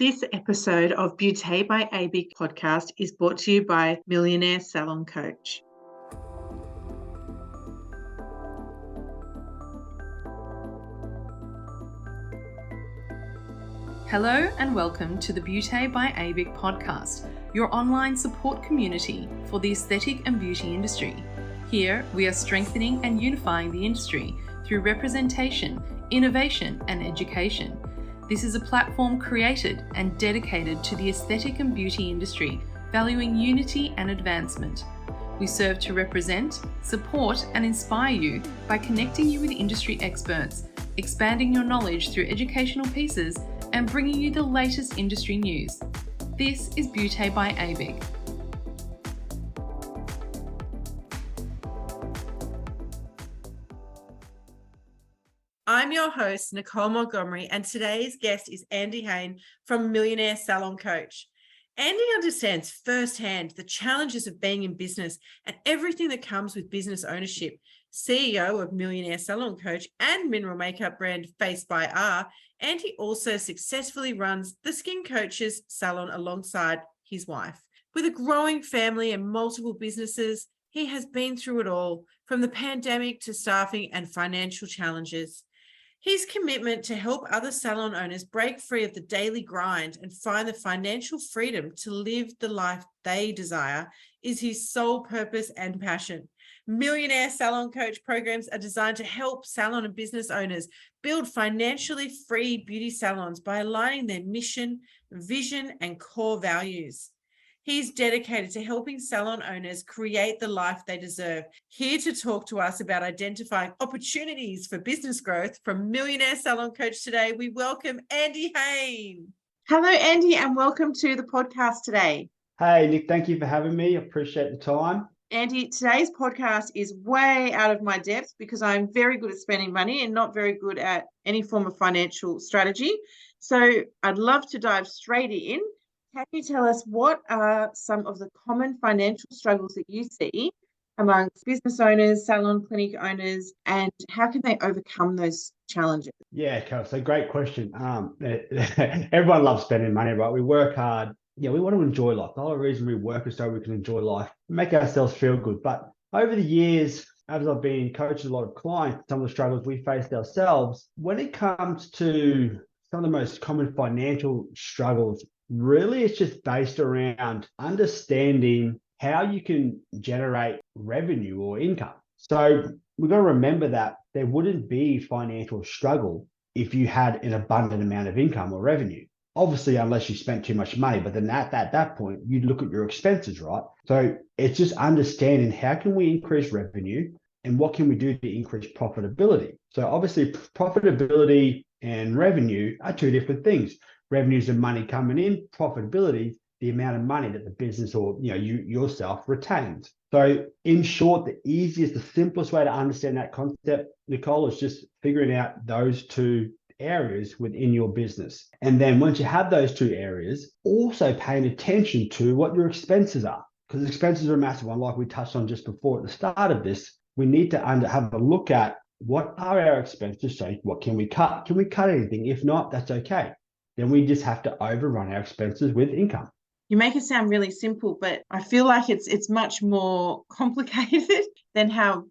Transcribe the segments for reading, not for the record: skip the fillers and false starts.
This episode of Beauté by AB podcast is brought to you by Millionaire Salon Coach. Hello and welcome to the Beauté by ABIC podcast, your online support community for the aesthetic and beauty industry. Here, we are strengthening and unifying the industry through representation, innovation, and education. This is a platform created and dedicated to the aesthetic and beauty industry, valuing unity and advancement. We serve to represent, support, and inspire you by connecting you with industry experts, expanding your knowledge through educational pieces, and bringing you the latest industry news. This is Beauté by ABIC. I'm your host, Nicole Montgomery, and today's guest is Andy Heyne from Millionaire Salon Coach. Andy understands firsthand the challenges of being in business and everything that comes with business ownership. CEO of Millionaire Salon Coach and mineral makeup brand Face by R, Andy also successfully runs the Skin Coaches Salon alongside his wife. With a growing family and multiple businesses, he has been through it all, from the pandemic to staffing and financial challenges. His commitment to help other salon owners break free of the daily grind and find the financial freedom to live the life they desire is his sole purpose and passion. Millionaire Salon Coach programs are designed to help salon and business owners build financially free beauty salons by aligning their mission, vision, and core values. He's dedicated to helping salon owners create the life they deserve. Here to talk to us about identifying opportunities for business growth from Millionaire Salon Coach today, we welcome Andy Heyne. Hello, Andy, and welcome to the podcast today. Hey, Nick, thank you for having me. I appreciate the time. Andy, today's podcast is way out of my depth because I'm very good at spending money and not very good at any form of financial strategy. So I'd love to dive straight in. Can you tell us what are some of the common financial struggles that you see amongst business owners, salon clinic owners, and how can they overcome those challenges? Yeah, cool. So great question. Everyone loves spending money, right? We work hard. Yeah, we want to enjoy life. The whole reason we work is so we can enjoy life, make ourselves feel good. But over the years, as I've been coaching a lot of clients, some of the struggles we faced ourselves, when it comes to some of the most common financial struggles, really it's just based around understanding how you can generate revenue or income. So we've got to remember that there wouldn't be financial struggle if you had an abundant amount of income or revenue. Obviously, unless you spent too much money, but then at that point, you'd look at your expenses, right? So it's just understanding how can we increase revenue and what can we do to increase profitability? So obviously, profitability and revenue are two different things. Revenue is the money coming in, profitability, the amount of money that the business or you yourself retains. So in short, the easiest, the simplest way to understand that concept, Nicole, is just figuring out those two areas within your business. And then once you have those two areas, also paying attention to what your expenses are, because expenses are a massive one, like we touched on just before at the start of this. We need to have a look at what are our expenses. So what can we cut? Can we cut anything? If not, that's okay. Then we just have to overrun our expenses with income. You make it sound really simple, but I feel like it's much more complicated than how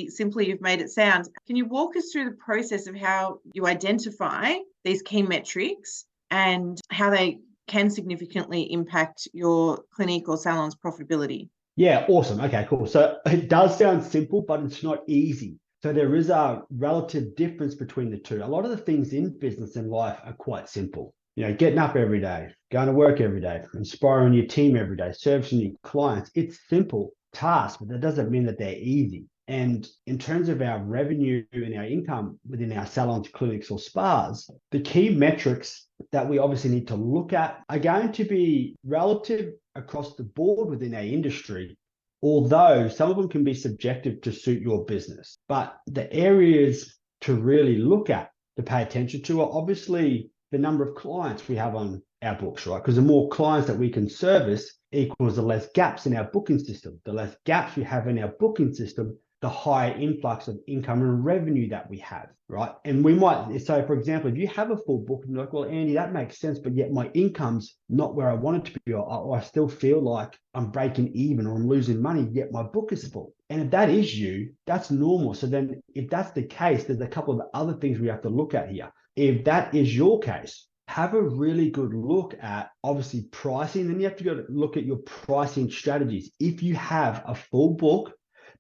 simply you've made it sound. Can you walk us through the process of how you identify these key metrics and how they can significantly impact your clinic or salon's profitability? Yeah, awesome. Okay, cool. So it does sound simple, but it's not easy. So there is a relative difference between the two. A lot of the things in business and life are quite simple. Getting up every day, going to work every day, inspiring your team every day, servicing your clients. It's simple tasks, but that doesn't mean that they're easy. And in terms of our revenue and our income within our salons, clinics, or spas, the key metrics that we obviously need to look at are going to be relative across the board within our industry, although some of them can be subjective to suit your business. But the areas to really look at, to pay attention to, are obviously the number of clients we have on our books, right? Because the more clients that we can service equals the less gaps in our booking system. The less gaps we have in our booking system, the higher influx of income and revenue that we have, right? And we might, so for example, if you have a full book and you're like, well, Andy, that makes sense, but yet my income's not where I want it to be, or I still feel like I'm breaking even or I'm losing money, yet my book is full. And if that is you, that's normal. So then if that's the case, there's a couple of other things we have to look at here. If that is your case, have a really good look at obviously pricing. Then you have to go look at your pricing strategies. If you have a full book,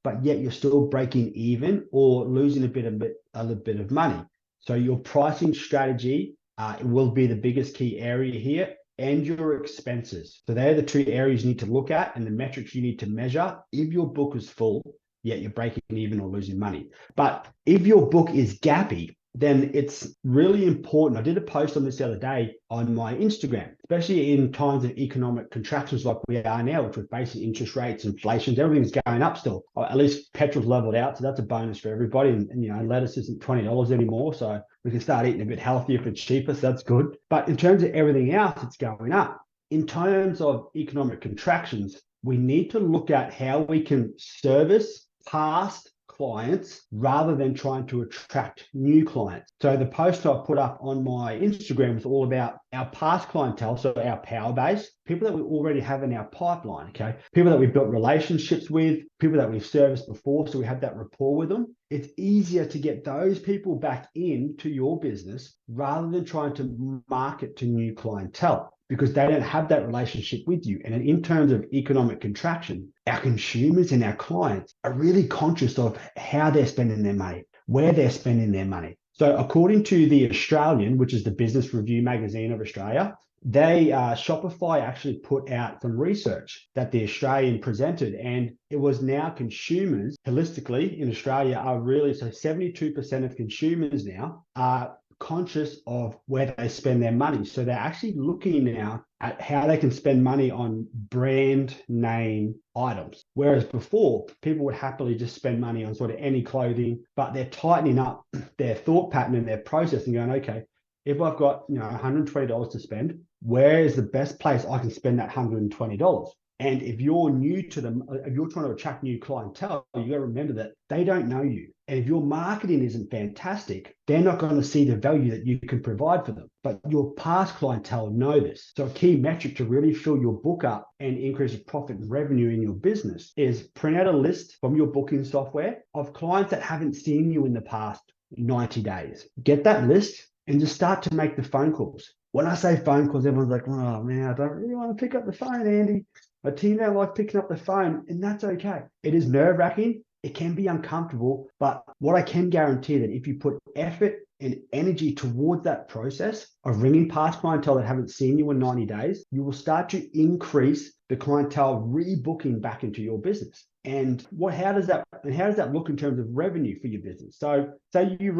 but yet you're still breaking even or losing a little bit of money. So your pricing strategy will be the biggest key area here, and your expenses. So they're the two areas you need to look at and the metrics you need to measure if your book is full, yet you're breaking even or losing money. But if your book is gappy, then it's really important. I did a post on this the other day on my Instagram, especially in times of economic contractions like we are now, which with basic interest rates, inflation, everything's going up still. Or at least petrol's leveled out, so that's a bonus for everybody. And lettuce isn't $20 anymore, so we can start eating a bit healthier if it's cheaper, so that's good. But in terms of everything else, it's going up. In terms of economic contractions, we need to look at how we can service past clients rather than trying to attract new clients. So the post I put up on my Instagram was all about our past clientele, so our power base, people that we already have in our pipeline, okay? People that we've built relationships with, people that we've serviced before, so we have that rapport with them. It's easier to get those people back into your business rather than trying to market to new clientele, because they don't have that relationship with you. And in terms of economic contraction, our consumers and our clients are really conscious of how they're spending their money, where they're spending their money. So according to the Australian, which is the business review magazine of Australia, Shopify actually put out some research that the Australian presented, and it was now consumers holistically in Australia are really, so 72% of consumers now are conscious of where they spend their money. So they're actually looking now at how they can spend money on brand name items. Whereas before, people would happily just spend money on sort of any clothing, but they're tightening up their thought pattern and their process and going, okay, if I've got $120 to spend, where is the best place I can spend that $120? And if you're new to them, if you're trying to attract new clientele, you got to remember that they don't know you. And if your marketing isn't fantastic, they're not going to see the value that you can provide for them. But your past clientele know this. So a key metric to really fill your book up and increase your profit and revenue in your business is print out a list from your booking software of clients that haven't seen you in the past 90 days. Get that list and just start to make the phone calls. When I say phone calls, everyone's like, oh man, I don't really want to pick up the phone, Andy. My team don't like picking up the phone, and that's okay. It is nerve-wracking. It can be uncomfortable, but what I can guarantee that if you put effort and energy towards that process of ringing past clientele that haven't seen you in 90 days, you will start to increase the clientele rebooking back into your business. And how does that look in terms of revenue for your business? So say you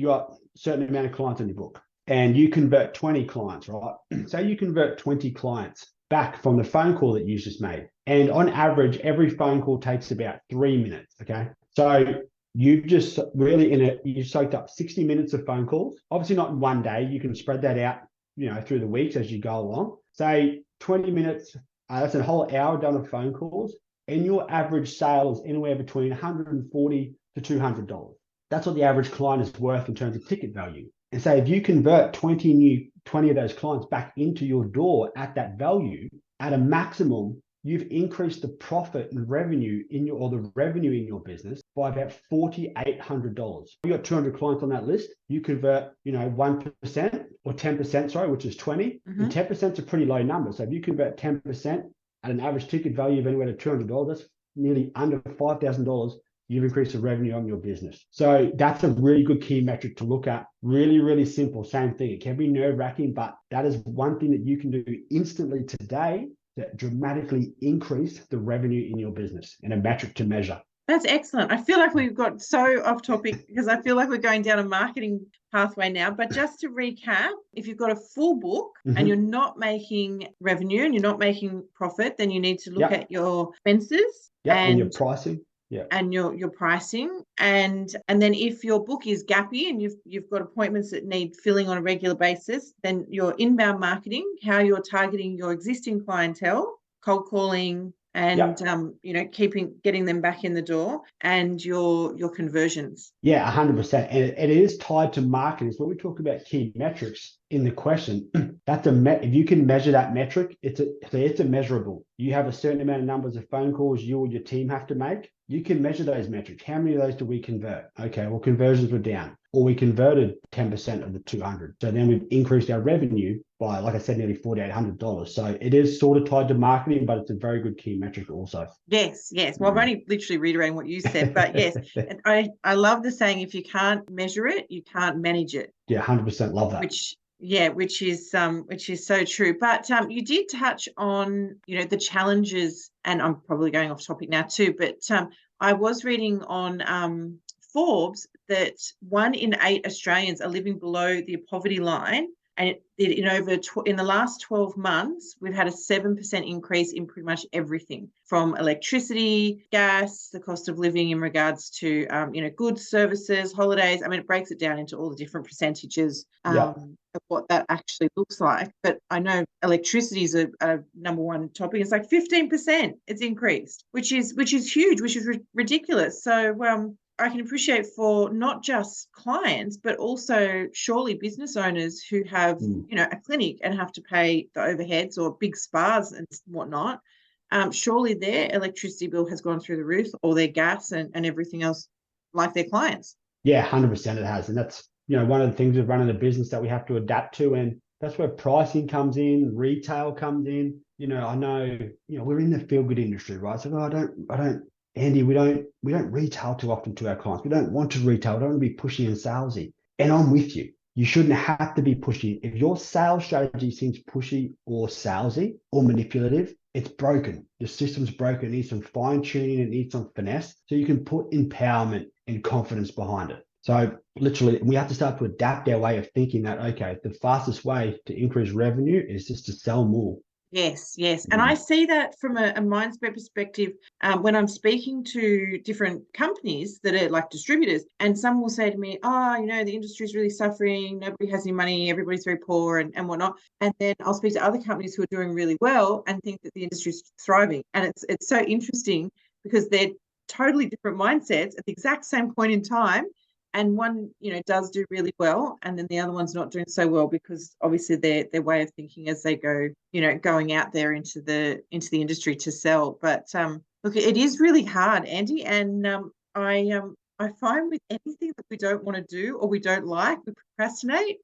got a certain amount of clients in your book and you convert 20 clients, right? Say you convert 20 clients back from the phone call that you just made. And on average, every phone call takes about 3 minutes, okay? So you've just really you soaked up 60 minutes of phone calls. Obviously not in one day. You can spread that out, through the weeks as you go along. Say 20 minutes, that's a whole hour done of phone calls. And your average sale is anywhere between $140 to $200. That's what the average client is worth in terms of ticket value. And so if you convert 20 of those clients back into your door at that value, at a maximum, you've increased the profit and revenue the revenue in your business by about $4,800. You got 200 clients on that list. You convert, 1% or 10%, which is 20. Mm-hmm. And 10% is a pretty low number. So if you convert 10% at an average ticket value of anywhere to $200, that's nearly under $5,000. You've increased the revenue on your business. So that's a really good key metric to look at. Really, really simple. Same thing. It can be nerve-wracking, but that is one thing that you can do instantly today that dramatically increase the revenue in your business and a metric to measure. That's excellent. I feel like we've got so off topic because I feel like we're going down a marketing pathway now. But just to recap, if you've got a full book and you're not making revenue and you're not making profit, then you need to look at your expenses and your pricing. Yeah. And your pricing. And then if your book is gappy and you've got appointments that need filling on a regular basis, then your inbound marketing, how you're targeting your existing clientele, cold calling, and getting them back in the door, and your conversions. Yeah, 100%. And it is tied to marketing. So when we talk about key metrics in the question, that's if you can measure that metric, it's a measurable. You have a certain amount of numbers of phone calls you or your team have to make. You can measure those metrics. How many of those do we convert? Okay, well, conversions were down, or we converted 10% of the 200. So then we've increased our revenue by, like I said, nearly $4,800. So it is sort of tied to marketing, but it's a very good key metric also. Yes. Well, I'm only literally reiterating what you said, but yes, and I love the saying, if you can't measure it, you can't manage it. Yeah, 100% love that. Which is so true. But you did touch on, the challenges, and I'm probably going off topic now too, but I was reading on Forbes that 1 in 8 Australians are living below the poverty line. And in the last 12 months, we've had a 7% increase in pretty much everything from electricity, gas, the cost of living in regards to, goods, services, holidays. I mean, it breaks it down into all the different percentages of what that actually looks like. But I know electricity is a number one topic. It's like 15% it's increased, which is huge, which is ridiculous. So I can appreciate for not just clients, but also surely business owners who have, a clinic and have to pay the overheads, or big spas and whatnot. Surely their electricity bill has gone through the roof, or their gas and everything else, like their clients. Yeah, 100% it has. And that's, one of the things of running a business that we have to adapt to. And that's where pricing comes in, retail comes in. I know, we're in the feel-good industry, right? So Andy, we don't retail too often to our clients. We don't want to retail. We don't want to be pushy and salesy. And I'm with you. You shouldn't have to be pushy. If your sales strategy seems pushy or salesy or manipulative, it's broken. Your system's broken. It needs some fine tuning. It needs some finesse so you can put empowerment and confidence behind it. So literally, we have to start to adapt our way of thinking that, okay, the fastest way to increase revenue is just to sell more. Yes. And I see that from a mindset perspective when I'm speaking to different companies that are like distributors, and some will say to me, the industry is really suffering. Nobody has any money. Everybody's very poor and whatnot. And then I'll speak to other companies who are doing really well and think that the industry is thriving. And it's so interesting because they're totally different mindsets at the exact same point in time. And one, does do really well, and then the other one's not doing so well because obviously their way of thinking as they go, going out there into the industry to sell. But look, it is really hard, Andy, and I find with anything that we don't want to do or we don't like, we procrastinate.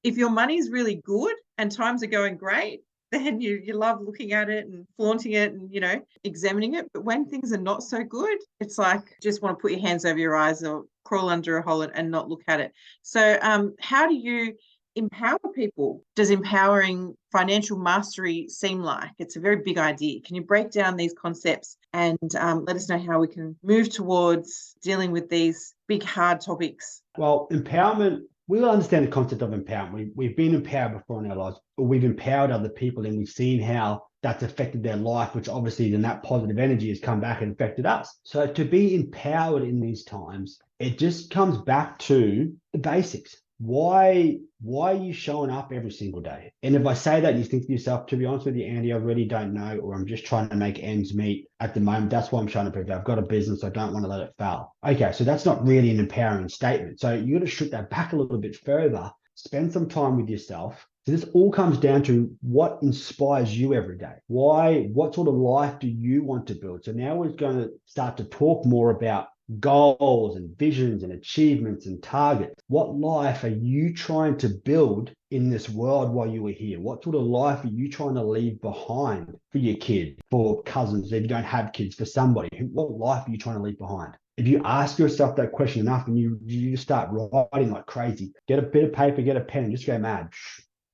If your money's really good and times are going great, then you love looking at it and flaunting it and, examining it. But when things are not so good, it's like just want to put your hands over your eyes or crawl under a hole and not look at it. So how do you empower people? Does empowering financial mastery seem like it's a very big idea? Can you break down these concepts and let us know how we can move towards dealing with these big, hard topics? Well, empowerment, we all understand the concept of empowerment. We've been empowered before in our lives, or we've empowered other people, and we've seen how that's affected their life, which obviously then that positive energy has come back and affected us. So to be empowered in these times, it just comes back to the basics. Why are you showing up every single day? And if I say that, you think to yourself, to be honest with you, Andy, I really don't know, or I'm just trying to make ends meet at the moment. That's why I'm trying to prove that I've got a business. I don't want to let it fail. Okay, so that's not really an empowering statement. So you got to strip that back a little bit further, spend some time with yourself. So this all comes down to what inspires you every day. What sort of life do you want to build? So now we're going to start to talk more about goals and visions and achievements and targets. What life are you trying to build in this world while you are here? What sort of life are you trying to leave behind for your kid, for cousins, if you don't have kids, for somebody? What life are you trying to leave behind? If you ask yourself that question enough and you start writing like crazy, get a bit of paper, get a pen, and just go mad.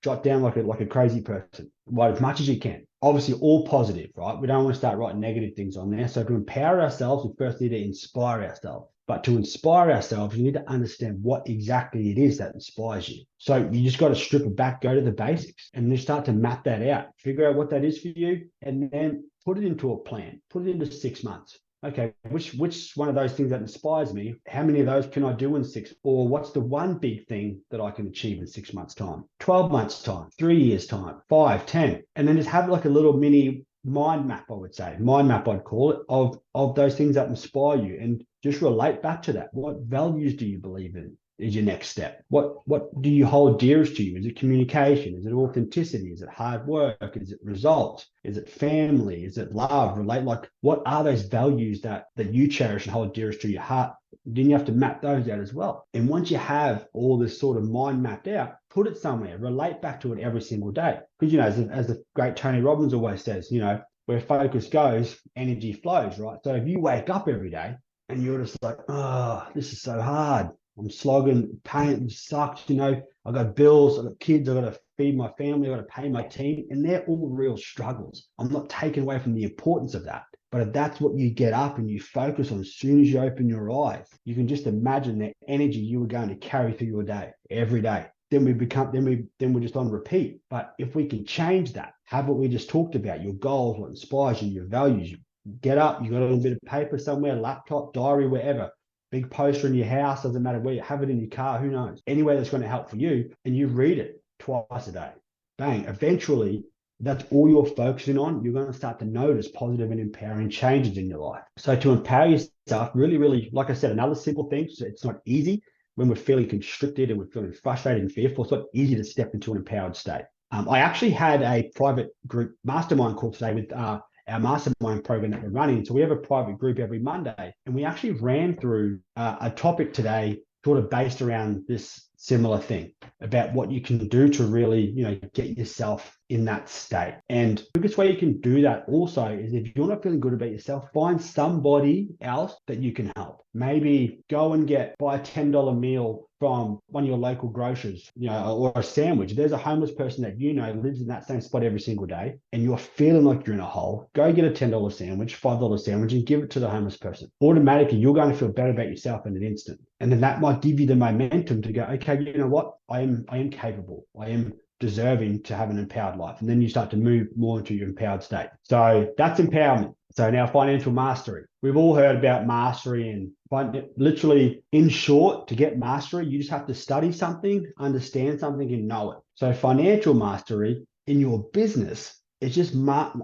Jot down like a crazy person. Write as much as you can. Obviously, all positive, right? We don't want to start writing negative things on there. So to empower ourselves, we first need to inspire ourselves. But to inspire ourselves, you need to understand what exactly it is that inspires you. So you just got to strip it back, go to the basics, and then start to map that out. Figure out what that is for you, and then put it into a plan. Put it into 6 months. Okay, which one of those things that inspires me, how many of those can I do in 6? Or what's the one big thing that I can achieve in 6 months' time, 12 months' time, 3 years' time, 5, 10, and then just have like a little mini mind map, I would say. Mind map, I'd call it, of those things that inspire you, and just relate back to that. What values do you believe in is your next step? What do you hold dearest to you? Is it communication? Is it authenticity? Is it hard work? Is it results? Is it family? Is it love? Like, what are those values that you cherish and hold dearest to your heart? Then you have to map those out as well. And once you have all this sort of mind mapped out, put it somewhere, relate back to it every single day. Because, you know, as the great Tony Robbins always says, you know, where focus goes, energy flows, right? So if you wake up every day and you're just like, oh, this is so hard. I'm slogging, pain sucks, you know, I've got bills, I've got kids, I've got to feed my family, I've got to pay my team. And they're all real struggles. I'm not taking away from the importance of that. But if that's what you get up and you focus on as soon as you open your eyes, you can just imagine the energy you were going to carry through your day every day. Then we're just on repeat. But if we can change that, have what we just talked about, your goals, what inspires you, your values, you get up, you got a little bit of paper somewhere, laptop, diary, wherever, big poster in your house, doesn't matter where you have it in your car, who knows, anywhere that's going to help for you, and you read it twice a day. Bang. Eventually, that's all you're focusing on. You're going to start to notice positive and empowering changes in your life. So to empower yourself, really, really, like I said, another simple thing, so it's not easy when we're feeling constricted and we're feeling frustrated and fearful. It's not easy to step into an empowered state. I actually had a private group mastermind call today with our mastermind program that we're running. So we have a private group every Monday, and we actually ran through a topic today sort of based around this similar thing about what you can do to really, you know, get yourself in that state. And the biggest way you can do that also is if you're not feeling good about yourself, find somebody else that you can help. Maybe go and buy a $10 meal from one of your local grocers, you know, or a sandwich. If there's a homeless person that you know lives in that same spot every single day and you're feeling like you're in a hole, go get a $10 sandwich, $5 sandwich, and give it to the homeless person. Automatically, you're going to feel better about yourself in an instant. And then that might give you the momentum to go, okay, you know what? I am capable. I am deserving to have an empowered life. And then you start to move more into your empowered state. So that's empowerment. So now financial mastery. We've all heard about mastery, and literally, in short, to get mastery, you just have to study something, understand something, and know it. So financial mastery in your business is just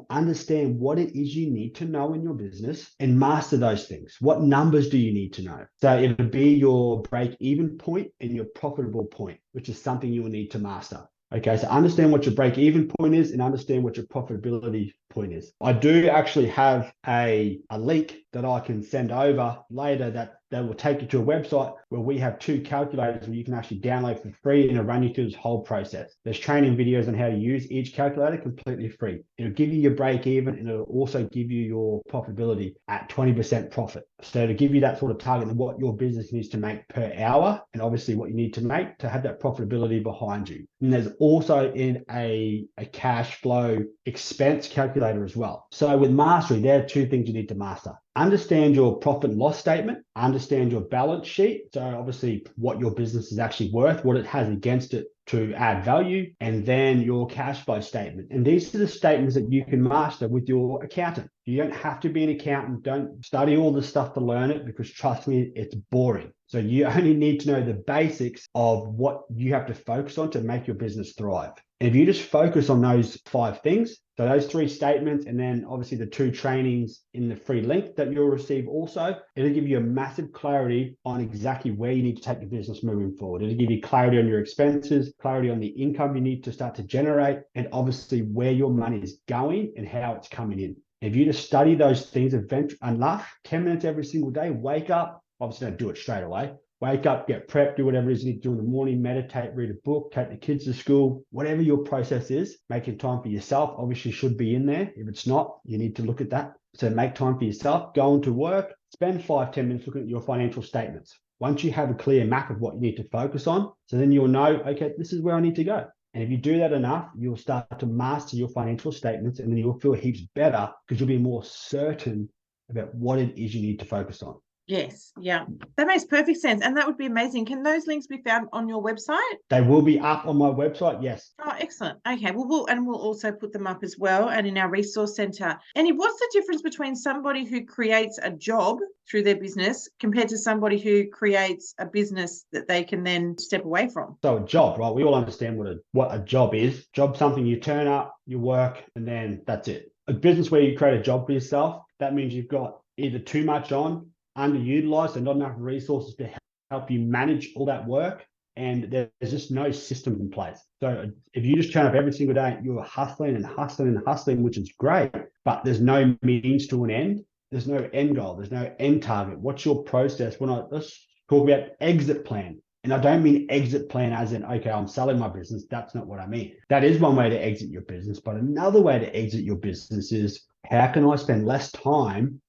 understand what it is you need to know in your business and master those things. What numbers do you need to know? So it would be your break-even point and your profitable point, which is something you will need to master. Okay, so understand what your break-even point is and understand what your profitability point is. I do actually have a link that I can send over later that will take you to a website where we have 2 calculators where you can actually download for free, and it'll run you through this whole process. There's training videos on how to use each calculator completely free. It'll give you your break even, and it'll also give you your profitability at 20% profit. So to give you that sort of target of what your business needs to make per hour, and obviously what you need to make to have that profitability behind you. And there's also in a cash flow expense calculator as well. So with mastery, there are 2 things you need to master. Understand your profit and loss statement, understand your balance sheet. So obviously what your business is actually worth, what it has against it to add value, and then your cash flow statement. And these are the statements that you can master with your accountant. You don't have to be an accountant. Don't study all this stuff to learn it, because trust me, it's boring. So you only need to know the basics of what you have to focus on to make your business thrive. And if you just focus on those 5 things, so those 3 statements, and then obviously the 2 trainings in the free link that you'll receive also, it'll give you a massive clarity on exactly where you need to take your business moving forward. It'll give you clarity on your expenses, clarity on the income you need to start to generate, and obviously where your money is going and how it's coming in. If you just study those things enough, 10 minutes every single day, wake up, obviously don't do it straight away. Wake up, get prepped, do whatever it is you need to do in the morning, meditate, read a book, take the kids to school, whatever your process is, making time for yourself obviously should be in there. If it's not, you need to look at that. So make time for yourself, go into work, spend 5-10 minutes looking at your financial statements. Once you have a clear map of what you need to focus on, so then you'll know, okay, this is where I need to go. And if you do that enough, you'll start to master your financial statements, and then you'll feel heaps better because you'll be more certain about what it is you need to focus on. Yes. Yeah. That makes perfect sense. And that would be amazing. Can those links be found on your website? They will be up on my website. Yes. Oh, excellent. Okay. Well, we'll also put them up as well and in our resource center. Annie, what's the difference between somebody who creates a job through their business compared to somebody who creates a business that they can then step away from? So a job, right? We all understand what a job is. Job, something you turn up, you work, and then that's it. A business where you create a job for yourself, that means you've got either too much on, underutilized, and not enough resources to help you manage all that work. And there's just no system in place. So if you just turn up every single day, you're hustling and hustling and hustling, which is great, but there's no means to an end. There's no end goal. There's no end target. What's your process? Let's talk about exit plan. And I don't mean exit plan as in, okay, I'm selling my business. That's not what I mean. That is one way to exit your business. But another way to exit your business is, how can I spend less time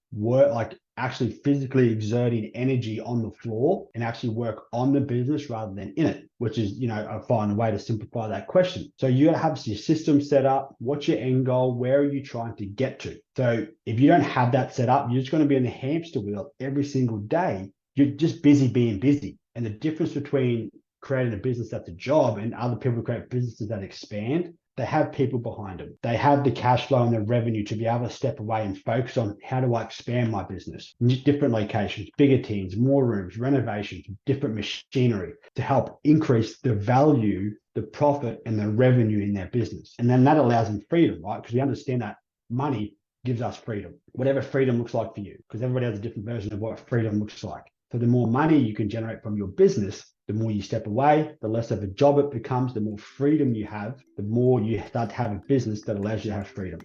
actually physically exerting energy on the floor and actually work on the business rather than in it, which is, I find a way to simplify that question. So you have your system set up. What's your end goal? Where are you trying to get to? So if you don't have that set up, you're just going to be in the hamster wheel every single day. You're just busy being busy. And the difference between creating a business that's a job and other people who create businesses that expand, they have people behind them. They have the cash flow and the revenue to be able to step away and focus on, how do I expand my business? Different locations, bigger teams, more rooms, renovations, different machinery to help increase the value, the profit, and the revenue in their business. And then that allows them freedom, right? Because we understand that money gives us freedom, whatever freedom looks like for you, because everybody has a different version of what freedom looks like. So the more money you can generate from your business, the more you step away, the less of a job it becomes, the more freedom you have, the more you start to have a business that allows you to have freedom.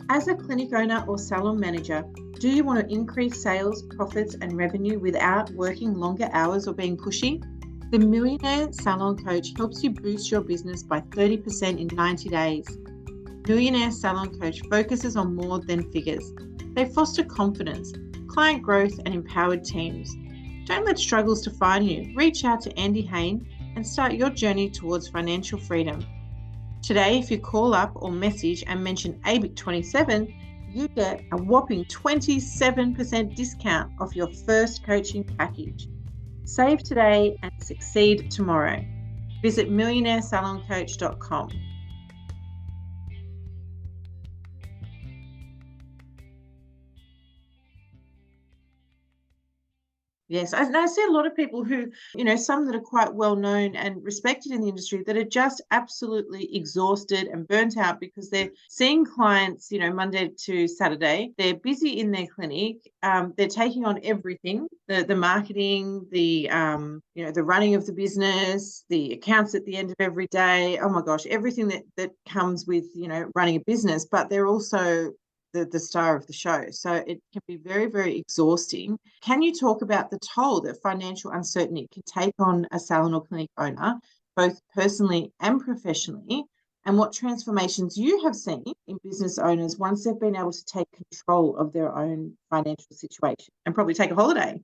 As a clinic owner or salon manager, do you want to increase sales, profits, and revenue without working longer hours or being pushy? The Millionaire Salon Coach helps you boost your business by 30% in 90 days. Millionaire Salon Coach focuses on more than figures. They foster confidence, client growth, and empowered teams. Don't let struggles define you. Reach out to Andy Heyne and start your journey towards financial freedom. Today, if you call up or message and mention ABIC27, you get a whopping 27% discount off your first coaching package. Save today and succeed tomorrow. Visit millionairesaloncoach.com. Yes, I see a lot of people who, some that are quite well known and respected in the industry that are just absolutely exhausted and burnt out because they're seeing clients, Monday to Saturday. They're busy in their clinic. They're taking on everything, the marketing, the running of the business, the accounts at the end of every day. Oh my gosh, everything that comes with, running a business, but they're also the star of the show. So it can be very, very exhausting. Can you talk about the toll that financial uncertainty can take on a salon or clinic owner, both personally and professionally, and what transformations you have seen in business owners once they've been able to take control of their own financial situation and probably take a holiday?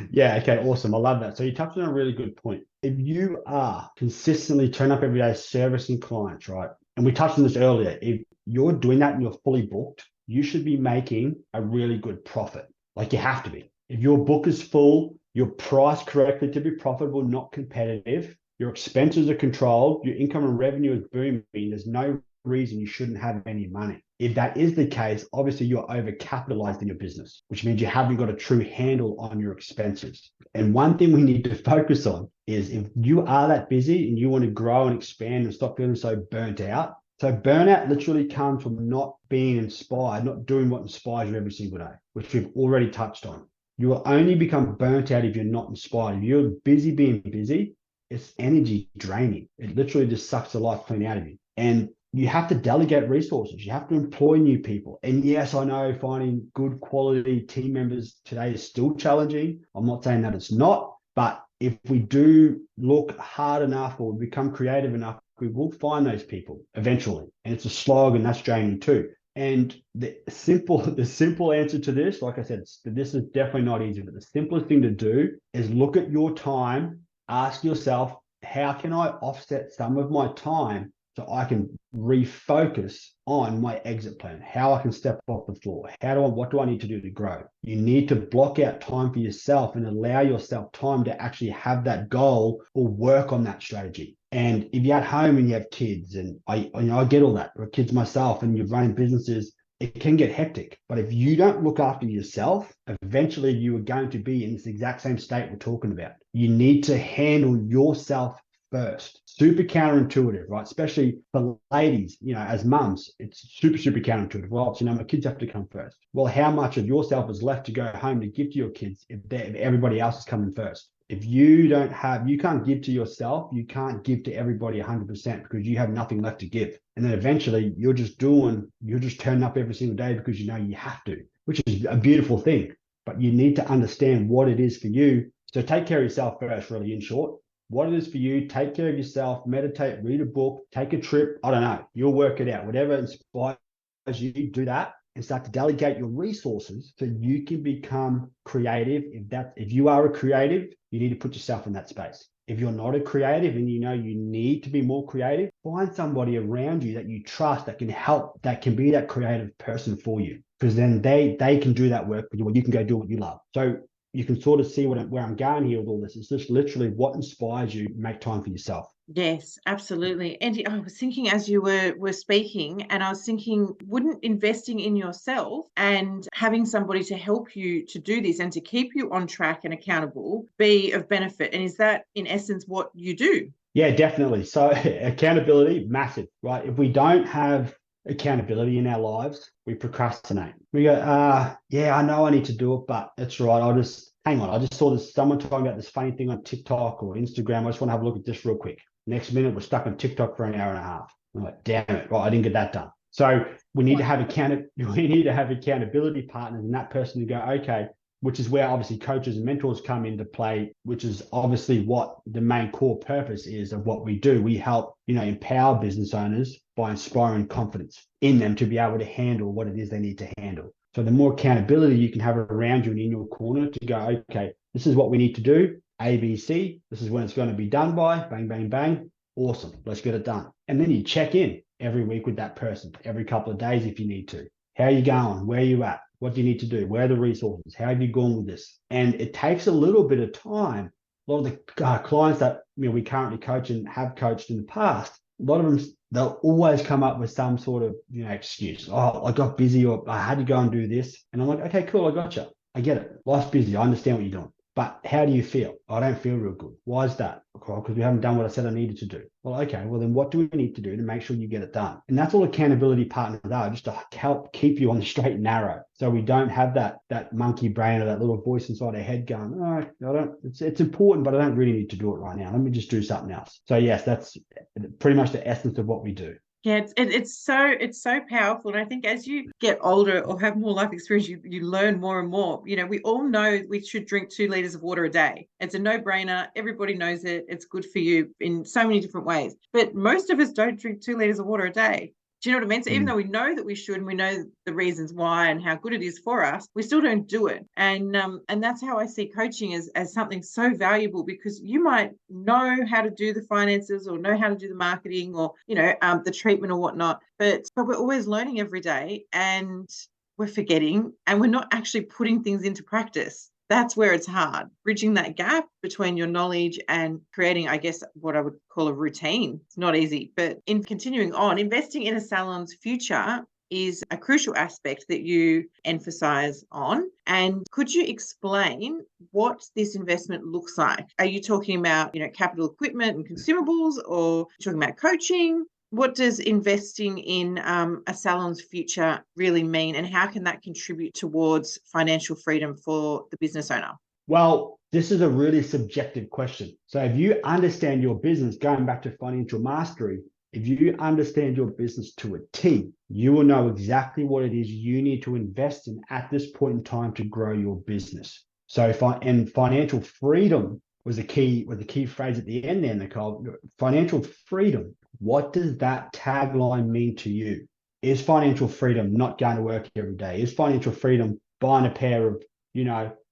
Yeah, okay, awesome. I love that. So you touched on a really good point. If you are consistently turn up every day servicing clients, right? And we touched on this earlier. If you're doing that and you're fully booked, you should be making a really good profit. Like, you have to be. If your book is full, you're priced correctly to be profitable, not competitive, your expenses are controlled, your income and revenue is booming, there's no reason you shouldn't have any money. If that is the case, obviously you're overcapitalized in your business, which means you haven't got a true handle on your expenses. And one thing we need to focus on is, if you are that busy and you want to grow and expand and stop feeling so burnt out. So burnout literally comes from not being inspired, not doing what inspires you every single day, which we've already touched on. You will only become burnt out if you're not inspired. If you're busy being busy, it's energy draining. It literally just sucks the life clean out of you. And you have to delegate resources. You have to employ new people. And yes, I know finding good quality team members today is still challenging. I'm not saying that it's not, but if we do look hard enough or become creative enough, we will find those people eventually. And it's a slog, and that's draining too. And the simple answer to this, like I said, this is definitely not easy, but the simplest thing to do is look at your time, ask yourself, how can I offset some of my time so I can refocus on my exit plan, how I can step off the floor. What do I need to do to grow? You need to block out time for yourself and allow yourself time to actually have that goal or work on that strategy. And if you're at home and you have kids, and I get all that, or kids myself, and you're running businesses, it can get hectic. But if you don't look after yourself, eventually you are going to be in this exact same state we're talking about. You need to handle yourself first. Super counterintuitive, right? Especially for ladies, as mums, it's super counterintuitive. Well, my kids have to come first. Well, how much of yourself is left to go home to give to your kids if everybody else is coming first? If you can't give to yourself, you can't give to everybody 100% because you have nothing left to give. And then eventually you're just turning up every single day because you have to, which is a beautiful thing. But you need to understand what it is for you. So take care of yourself first, really, in short. What it is for you, take care of yourself, meditate, read a book, take a trip. I don't know. You'll work it out. Whatever inspires you, do that and start to delegate your resources so you can become creative. If you are a creative, you need to put yourself in that space. If you're not a creative and you need to be more creative, find somebody around you that you trust that can help, that can be that creative person for you. Because then they can do that work for you and you can go do what you love. So you can sort of see where I'm going here with all this. It's just literally what inspires you, make time for yourself. Yes, absolutely. Andy, I was thinking as you were speaking, and I was thinking, wouldn't investing in yourself and having somebody to help you to do this and to keep you on track and accountable be of benefit? And is that in essence what you do? Yeah, definitely. So accountability, massive, right? If we don't have accountability in our lives, we procrastinate. We go, yeah, I know I need to do it, but it's right. Hang on. I just saw someone talking about this funny thing on TikTok or Instagram. I just want to have a look at this real quick. Next minute, we're stuck on TikTok for an hour and a half. I'm like, damn it, right? I didn't get that done. So we need to have accountability partners, and that person to go, okay, which is where obviously coaches and mentors come into play, which is obviously what the main core purpose is of what we do. We help, empower business owners by inspiring confidence in them to be able to handle what it is they need to handle. So the more accountability you can have around you and in your corner to go, okay, this is what we need to do, A, B, C, this is when it's going to be done by, bang, bang, bang, awesome, let's get it done. And then you check in every week with that person, every couple of days if you need to. How are you going? Where are you at? What do you need to do? Where are the resources? How have you gone with this? And it takes a little bit of time. A lot of the clients that we currently coach and have coached in the past, a lot of them, they'll always come up with some sort of excuse. Oh, I got busy, or I had to go and do this. And I'm like, okay, cool, I got you. I get it. Life's busy. I understand what you're doing. But how do you feel? I don't feel real good. Why is that? Because we haven't done what I said I needed to do. Well, okay, well then what do we need to do to make sure you get it done? And that's all accountability partners are, just to help keep you on the straight and narrow. So we don't have that monkey brain or that little voice inside our head going, oh, it's important, but I don't really need to do it right now. Let me just do something else. So yes, that's pretty much the essence of what we do. Yeah, it's so powerful. And I think as you get older or have more life experience, you learn more and more. We all know we should drink 2 liters of water a day. It's a no-brainer. Everybody knows it. It's good for you in so many different ways. But most of us don't drink 2 liters of water a day. Do you know what I mean? So even though we know that we should, and we know the reasons why and how good it is for us, we still don't do it. And that's how I see coaching as something so valuable, because you might know how to do the finances or know how to do the marketing or, the treatment or whatnot, but we're always learning every day and we're forgetting and we're not actually putting things into practice. That's where it's hard, bridging that gap between your knowledge and creating, I guess, what I would call a routine. It's not easy, but in continuing on, investing in a salon's future is a crucial aspect that you emphasize on. And could you explain what this investment looks like? Are you talking about, capital equipment and consumables, or talking about coaching? What does investing in a salon's future really mean, and how can that contribute towards financial freedom for the business owner? Well, this is a really subjective question. So if you understand your business, going back to financial mastery, if you understand your business to a T, you will know exactly what it is you need to invest in at this point in time to grow your business. So financial freedom was the key phrase at the end there, Nicole. Financial freedom. What does that tagline mean to you? Is financial freedom not going to work every day? Is financial freedom buying a pair of,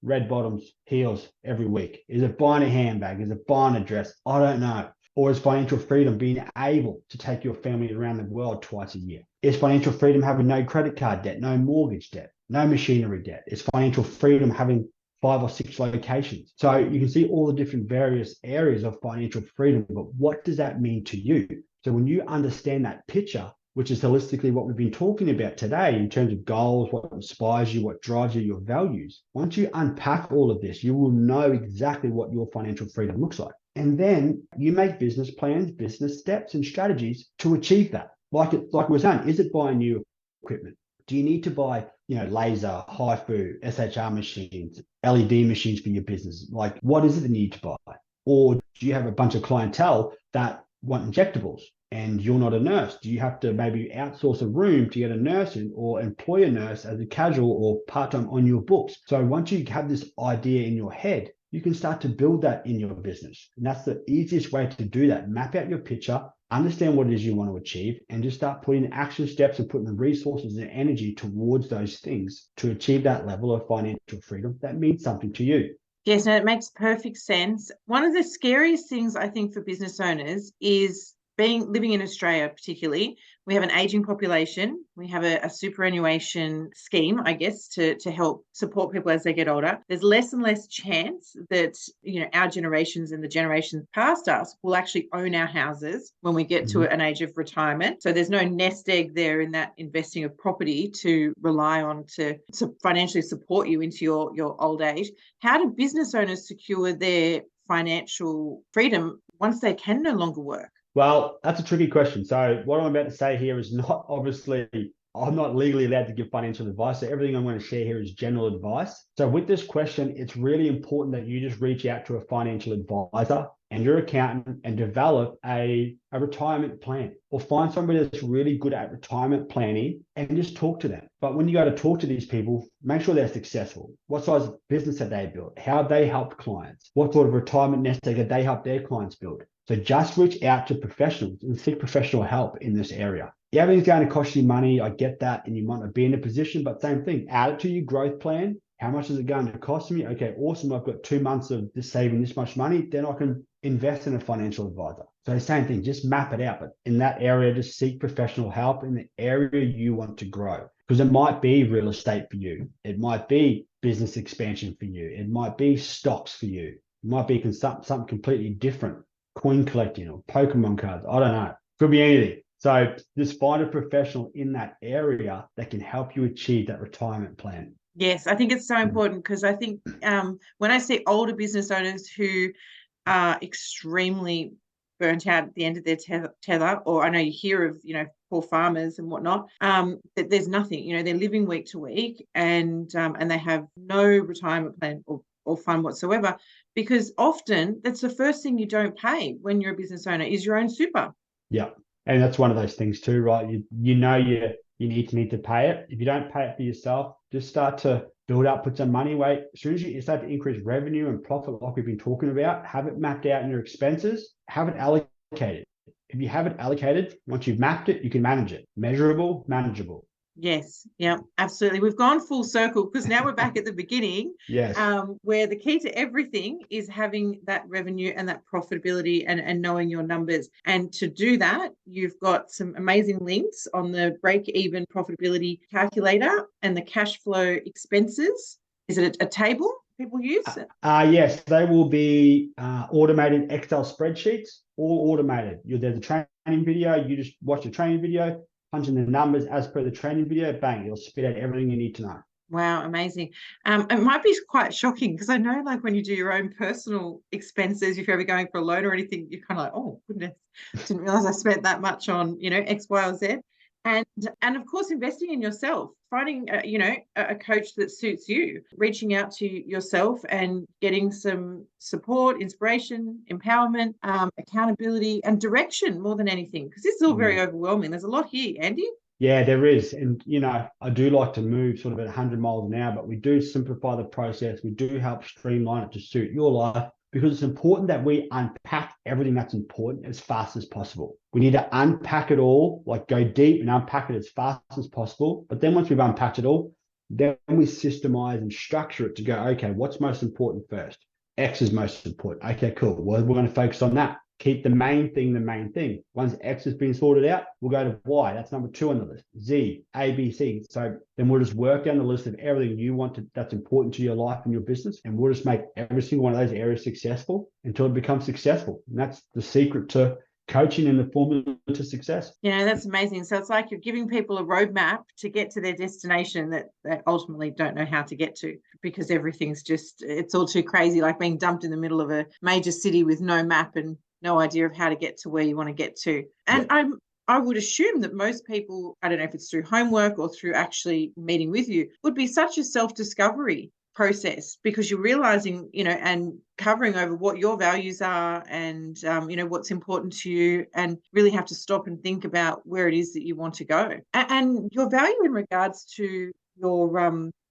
red bottoms, heels every week? Is it buying a handbag? Is it buying a dress? I don't know. Or is financial freedom being able to take your family around the world twice a year? Is financial freedom having no credit card debt, no mortgage debt, no machinery debt? Is financial freedom having 5 or 6 locations? So you can see all the different various areas of financial freedom, but what does that mean to you? So when you understand that picture, which is holistically what we've been talking about today in terms of goals, what inspires you, what drives you, your values, once you unpack all of this, you will know exactly what your financial freedom looks like. And then you make business plans, business steps, and strategies to achieve that. Like we're saying, is it buying new equipment? Do you need to buy, laser, HIFU, SHR machines, LED machines for your business? Like, what is it that you need to buy? Or do you have a bunch of clientele that want injectables and you're not a nurse? Do you have to maybe outsource a room to get a nurse in, or employ a nurse as a casual or part-time on your books? So once you have this idea in your head, you can start to build that in your business. And that's the easiest way to do that. Map out your picture, understand what it is you want to achieve, and just start putting action steps and putting the resources and energy towards those things to achieve that level of financial freedom that means something to you. Yes, no, it makes perfect sense. One of the scariest things I think for business owners is living in Australia, particularly. We have an aging population. We have a superannuation scheme, I guess, to help support people as they get older. There's less and less chance that, our generations and the generations past us will actually own our houses when we get to an age of retirement. So there's no nest egg there in that investing of property to rely on to financially support you into your old age. How do business owners secure their financial freedom once they can no longer work? Well, that's a tricky question. So what I'm about to say here is not obviously, I'm not legally allowed to give financial advice. So everything I'm going to share here is general advice. So with this question, it's really important that you just reach out to a financial advisor and your accountant and develop a retirement plan, or find somebody that's really good at retirement planning and just talk to them. But when you go to talk to these people, make sure they're successful. What size of business have they built? How have they helped clients? What sort of retirement nest egg have they helped their clients build? So just reach out to professionals and seek professional help in this area. Yeah, everything's going to cost you money. I get that. And you might not be in a position, but same thing, add it to your growth plan. How much is it going to cost me? Okay, awesome. I've got 2 months of this saving this much money. Then I can invest in a financial advisor. So same thing, just map it out. But in that area, just seek professional help in the area you want to grow. Because it might be real estate for you. It might be business expansion for you. It might be stocks for you. It might be something completely different. Coin collecting or Pokemon cards. I don't know. Could be anything. So just find a professional in that area that can help you achieve that retirement plan. Yes, I think it's so important, because I think when I see older business owners who are extremely burnt out at the end of their tether, or I know you hear of, poor farmers and whatnot, that there's nothing, they're living week to week, and they have no retirement plan or fund whatsoever, because often that's the first thing you don't pay when you're a business owner is your own super. Yeah. And that's one of those things too, right? You need to pay it. If you don't pay it for yourself, just start to build up, put some money away. As soon as you start to increase revenue and profit, like we've been talking about, have it mapped out in your expenses, have it allocated. If you have it allocated, once you've mapped it, you can manage it. Measurable, manageable. Yes, yeah, absolutely. We've gone full circle, because now we're back at the beginning. Yes. Where the key to everything is having that revenue and that profitability and knowing your numbers. And to do that, you've got some amazing links on the break-even profitability calculator and the cash flow expenses. Is it a table people use? Yes, they will be automated Excel spreadsheets, all automated. There's a training video. You just watch the training video, punch in the numbers as per the training video, bang, it'll spit out everything you need to know. Wow, amazing. It might be quite shocking, because I know, like, when you do your own personal expenses, if you're ever going for a loan or anything, you're kind of like, oh, goodness, didn't realize I spent that much on, X, Y, or Z. And of course, investing in yourself, finding, a coach that suits you, reaching out to yourself and getting some support, inspiration, empowerment, accountability, and direction more than anything, because this is all very overwhelming. There's a lot here, Andy. Yeah, there is. And, I do like to move sort of at 100 miles an hour, but we do simplify the process. We do help streamline it to suit your life, because it's important that we unpack everything that's important as fast as possible. We need to unpack it all, like go deep and unpack it as fast as possible. But then once we've unpacked it all, then we systemize and structure it to go, okay, what's most important first? X is most important. Okay, cool. Well, we're going to focus on that. Keep the main thing the main thing. Once X has been sorted out, we'll go to Y. That's number 2 on the list. Z, A, B, C. So then we'll just work down the list of everything you want that's important to your life and your business. And we'll just make every single one of those areas successful until it becomes successful. And that's the secret to coaching and the formula to success. Yeah, that's amazing. So it's like you're giving people a roadmap to get to their destination that ultimately don't know how to get to, because everything's just, it's all too crazy, like being dumped in the middle of a major city with no map and no idea of how to get to where you want to get to. And I would assume that most people, I don't know if it's through homework or through actually meeting with you, would be such a self-discovery process, because you're realizing, and covering over what your values are and, what's important to you, and really have to stop and think about where it is that you want to go. And your value in regards to your,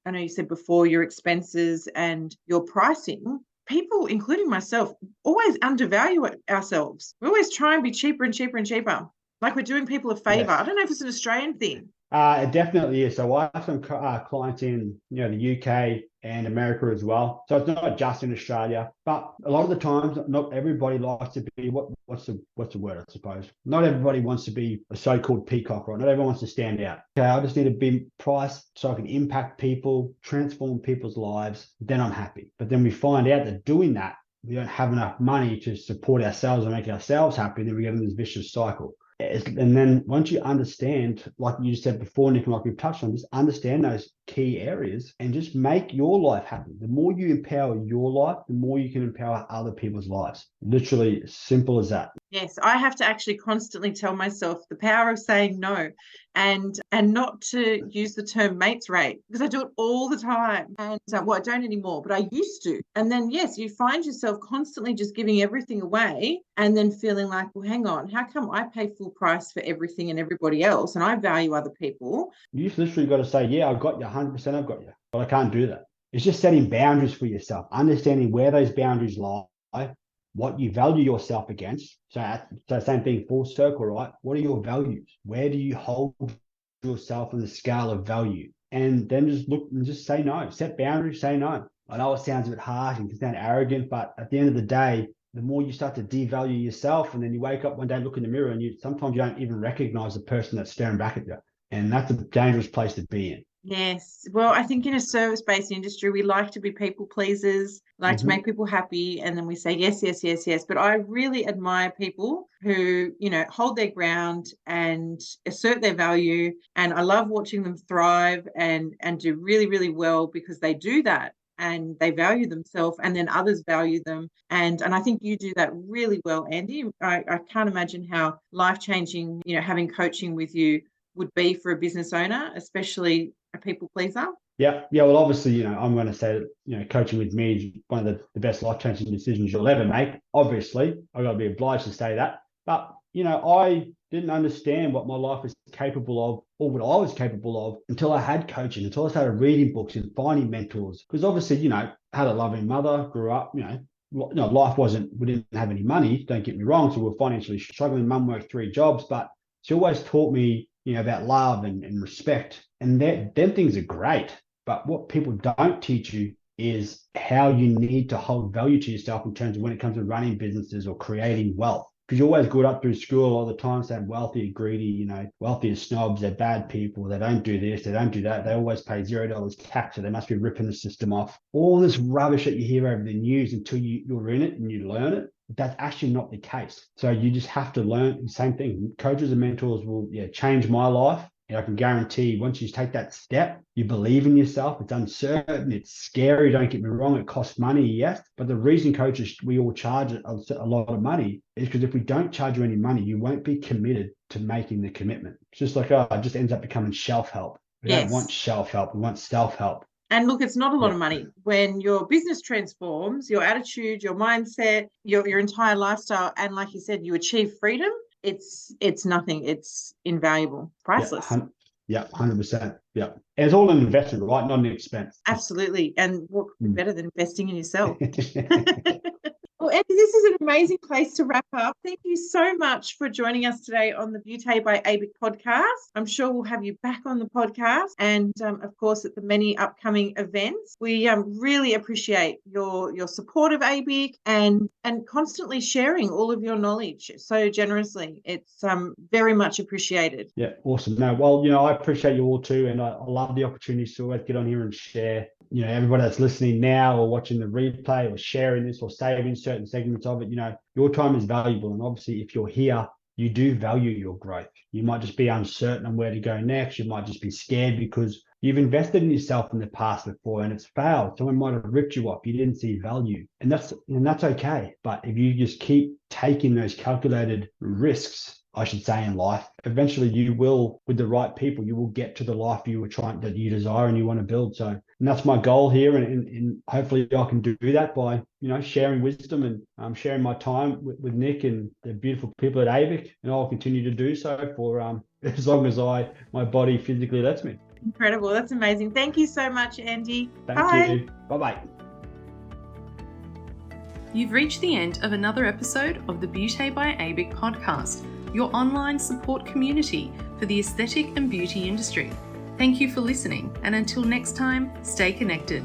I know you said before, your expenses and your pricing. People, including myself, always undervalue ourselves. We always try and be cheaper and cheaper and cheaper, like we're doing people a favor. Yes. I don't know if it's an Australian thing. It definitely is. So I have some clients in the UK and America as well. So it's not just in Australia, but a lot of the times, not everybody likes to be what's the word, I suppose. Not everybody wants to be a so-called peacock, right? Not everyone wants to stand out. Okay, I just need to be priced so I can impact people, transform people's lives. Then I'm happy. But then we find out that doing that, we don't have enough money to support ourselves and make ourselves happy. Then we get in this vicious cycle. And then once you understand, like you said before, Nick, and like we've touched on, just understand those key areas and just make your life happen. The more you empower your life, the more you can empower other people's lives. Literally simple as that. Yes, I have to actually constantly tell myself the power of saying no, and not to use the term mates rate, because I do it all the time. And I don't anymore, but I used to. And then, yes, you find yourself constantly just giving everything away and then feeling like, well, hang on, how come I pay full price for everything and everybody else and I value other people? You've literally got to say, yeah, I've got you 100%, I've got you, but I can't do that. It's just setting boundaries for yourself, understanding where those boundaries lie, what you value yourself against. So same thing, full circle, right? What are your values? Where do you hold yourself on the scale of value? And then just look and just say no. Set boundaries, say no. I know it sounds a bit harsh and can sound arrogant, but at the end of the day, the more you start to devalue yourself, and then you wake up one day, look in the mirror, and sometimes you don't even recognize the person that's staring back at you. And that's a dangerous place to be in. Yes. Well, I think in a service-based industry, we like to be people pleasers, like to make people happy. And then we say, yes, yes, yes, yes. But I really admire people who, hold their ground and assert their value. And I love watching them thrive and do really, really well, because they do that and they value themselves, and then others value them. And I think you do that really well, Andy. I can't imagine how life-changing, having coaching with you would be for a business owner, especially a people pleaser. Yeah. Well, obviously, I'm going to say that, coaching with me is one of the best life-changing decisions you'll ever make. Obviously, I've got to be obliged to say that. But, I didn't understand what my life was capable of, or what I was capable of, until I had coaching, until I started reading books and finding mentors. Because obviously, had a loving mother, grew up, life we didn't have any money, don't get me wrong. So we were financially struggling. Mum worked 3 jobs, but she always taught me, about love and respect. And them things are great. But what people don't teach you is how you need to hold value to yourself in terms of when it comes to running businesses or creating wealth. Because you're always good up through school all the time saying wealthy are greedy, wealthy are snobs, they're bad people, they don't do this, they don't do that, they always pay $0 tax, so they must be ripping the system off. All this rubbish that you hear over the news until you're in it and you learn it. That's actually not the case. So you just have to learn the same thing. Coaches and mentors will change my life. And I can guarantee once you take that step, you believe in yourself. It's uncertain. It's scary. Don't get me wrong. It costs money, yes. But the reason coaches, we all charge a lot of money is because if we don't charge you any money, you won't be committed to making the commitment. It's just like, it just ends up becoming shelf help. We don't want shelf help. We want self-help. And look, it's not a lot of money. When your business transforms, your attitude, your mindset, your entire lifestyle, and like you said, you achieve freedom, it's nothing. It's invaluable, priceless. Yeah, 100%. Yeah. And it's all an investment, right? Not an expense. Absolutely. And what could be better than investing in yourself? Well, Andy, this is an amazing place to wrap up. Thank you so much for joining us today on the Beauty by ABIC podcast. I'm sure we'll have you back on the podcast and, of course, at the many upcoming events. We really appreciate your support of ABIC and constantly sharing all of your knowledge so generously. It's very much appreciated. Yeah, awesome. No, well, I appreciate you all too, and I love the opportunities to always get on here and share. Everybody that's listening now or watching the replay or sharing this or saving certain segments of it, your time is valuable. And obviously, if you're here, you do value your growth. You might just be uncertain on where to go next. You might just be scared because you've invested in yourself in the past before and it's failed. Someone might have ripped you off. You didn't see value. And that's okay. But if you just keep taking those calculated risks, I should say, in life, eventually you will, with the right people, you will get to the life that you desire and you want to build. So, and that's my goal here. And hopefully I can do that by, sharing wisdom and sharing my time with Nick and the beautiful people at ABIC. And I'll continue to do so for as long as my body physically lets me. Incredible. That's amazing. Thank you so much, Andy. Thank you. Bye-bye. You've reached the end of another episode of the Beauty by ABIC podcast, your online support community for the aesthetic and beauty industry. Thank you for listening, and until next time, stay connected.